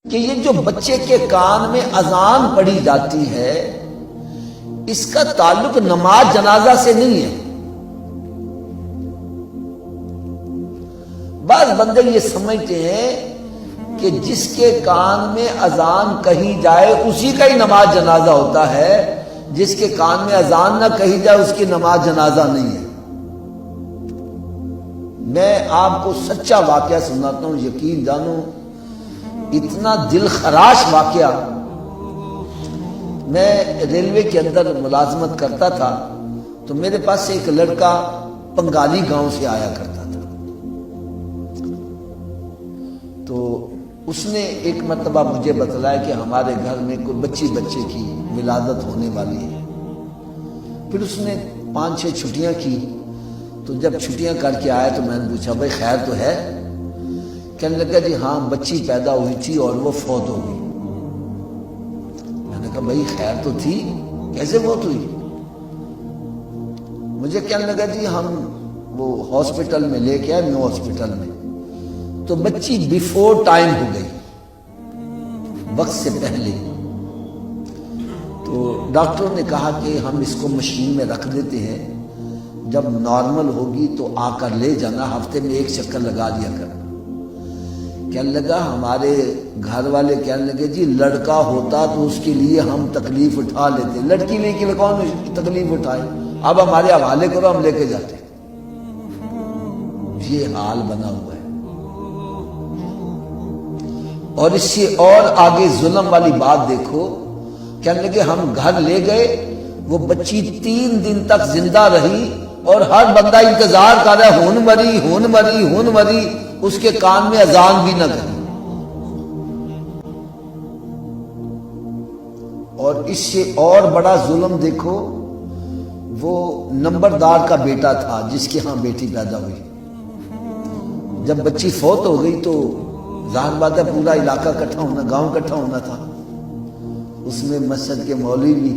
کہ یہ جو بچے کے کان میں اذان پڑھی جاتی ہے اس کا تعلق نماز جنازہ سے نہیں ہے۔ بعض بندے یہ سمجھتے ہیں کہ جس کے کان میں اذان کہی جائے اسی کا ہی نماز جنازہ ہوتا ہے، جس کے کان میں اذان نہ کہی جائے اس کی نماز جنازہ نہیں ہے۔ میں آپ کو سچا واقعہ سناتا ہوں، یقین جانو اتنا دل خراش واقعہ۔ میں ریلوے کے اندر ملازمت کرتا تھا تو میرے پاس سے ایک لڑکا پنگالی گاؤں سے آیا کرتا تھا، تو اس نے ایک مرتبہ مجھے بتلایا کہ ہمارے گھر میں کوئی بچے کی ولادت ہونے والی ہے۔ پھر اس نے 5-6 چھٹیاں کی، تو جب چھٹیاں کر کے آیا تو میں نے پوچھا بھائی خیر تو ہے؟ کہنے لگا جی ہاں بچی پیدا ہوئی تھی اور وہ فوت ہو گئی۔ میں نے کہا بھائی خیر تو تھی، کیسے فوت ہوئی؟ مجھے کہنے لگا جی ہم وہ ہاسپٹل میں لے کے آئے، نیو ہاسپٹل میں، تو بچی بیفور ٹائم ہو گئی، وقت سے پہلے۔ تو ڈاکٹروں نے کہا کہ ہم اس کو مشین میں رکھ دیتے ہیں، جب نارمل ہوگی تو آ کر لے جانا، ہفتے میں 1 چکر لگا دیا کر۔ کہنے لگا ہمارے گھر والے کہنے لگے جی لڑکا ہوتا تو اس کے لیے ہم تکلیف اٹھا لیتے، لڑکی لے کے کون تکلیف اٹھائے، اب ہمارے حوالے کرو ہم لے کے جاتے۔ یہ حال بنا ہوا ہے۔ اور اس سے اور آگے ظلم والی بات دیکھو، کہنے لگے ہم گھر لے گئے، وہ بچی 3 دن تک زندہ رہی اور ہر بندہ انتظار کر رہا ہے ہون مری، اس کے کان میں اذان بھی نہ کری۔ اور اس سے اور بڑا ظلم دیکھو، وہ نمبردار کا بیٹا تھا جس کے ہاں بیٹی پیدا ہوئی، جب بچی فوت ہو گئی تو ظاہر بات ہے پورا علاقہ اکٹھا ہونا، گاؤں اکٹھا ہونا تھا، اس میں مسجد کے مولوی بھی۔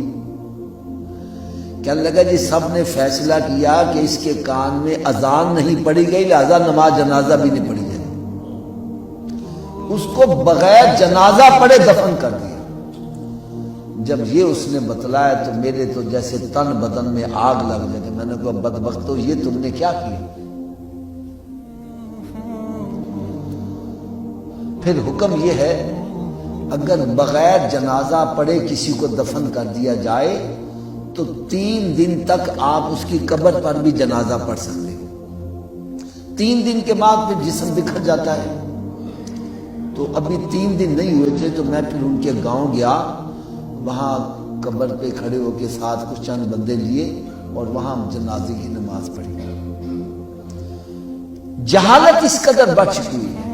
کہنے لگا جی سب نے فیصلہ کیا کہ اس کے کان میں اذان نہیں پڑی گئی، لہذا نماز جنازہ بھی نہیں پڑی گئی، اس کو بغیر جنازہ پڑے دفن کر دیا۔ جب یہ اس نے بتلایا تو میرے تو جیسے تن بدن میں آگ لگ جائے۔ میں نے کہا بدبختو یہ تم نے کیا کیا؟ پھر حکم یہ ہے اگر بغیر جنازہ پڑے کسی کو دفن کر دیا جائے تو 3 دن تک آپ اس کی قبر پر بھی جنازہ پڑھ سکتے ہیں۔ 3 دن کے بعد پھر جسم بکھر جاتا ہے۔ تو ابھی 3 دن نہیں ہوئے تھے تو میں پھر ان کے گاؤں گیا، وہاں قبر پہ کھڑے ہو کے ساتھ کچھ چند بندے لیے اور وہاں جنازے کی نماز پڑھی۔ جہالت اس قدر بڑھ چکی ہے۔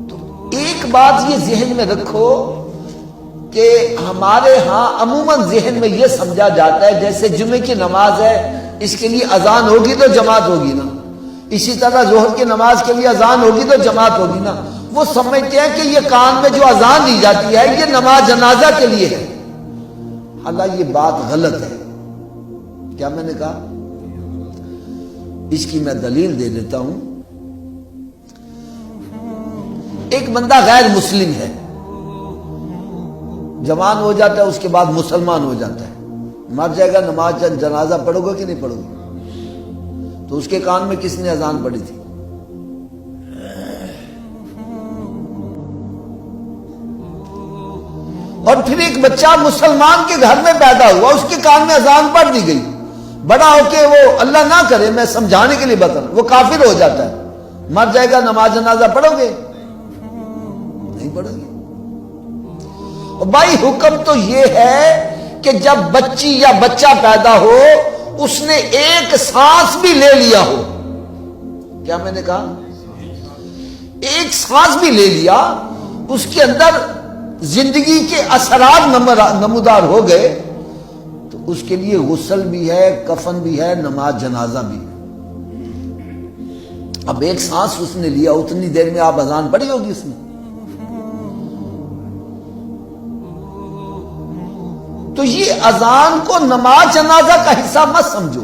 تو ایک بات یہ ذہن میں رکھو کہ ہمارے ہاں عموماً ذہن میں یہ سمجھا جاتا ہے جیسے جمعے کی نماز ہے اس کے لیے اذان ہوگی تو جماعت ہوگی نا، اسی طرح ظہر کی نماز کے لیے اذان ہوگی تو جماعت ہوگی نا۔ وہ سمجھتے ہیں کہ یہ کان میں جو اذان دی جاتی ہے یہ نماز جنازہ کے لیے ہے، حالانکہ یہ بات غلط ہے۔ کیا میں نے کہا؟ اس کی میں دلیل دے دیتا ہوں۔ ایک بندہ غیر مسلم ہے، جوان ہو جاتا ہے، اس کے بعد مسلمان ہو جاتا ہے، مر جائے گا، نماز جنازہ پڑھو گے کہ نہیں پڑھو گے؟ تو اس کے کان میں کس نے اذان پڑھی تھی؟ اور پھر ایک بچہ مسلمان کے گھر میں پیدا ہوا، اس کے کان میں اذان پڑھ دی گئی، بڑا ہو کے وہ اللہ نہ کرے میں سمجھانے کے لیے بتا رہا ہوں، وہ کافر ہو جاتا ہے، مر جائے گا، نماز جنازہ پڑھو گے؟ نہیں پڑھو گے۔ بھائی حکم تو یہ ہے کہ جب بچی یا بچہ پیدا ہو اس نے ایک سانس بھی لے لیا ہو، کیا میں نے کہا؟ ایک سانس بھی لے لیا، اس کے اندر زندگی کے اثرات نمودار ہو گئے تو اس کے لیے غسل بھی ہے، کفن بھی ہے، نماز جنازہ بھی۔ اب ایک سانس اس نے لیا، اتنی دیر میں آپ اذان پڑھی ہوگی اس نے؟ تو یہ اذان کو نماز جنازہ کا حصہ مت سمجھو۔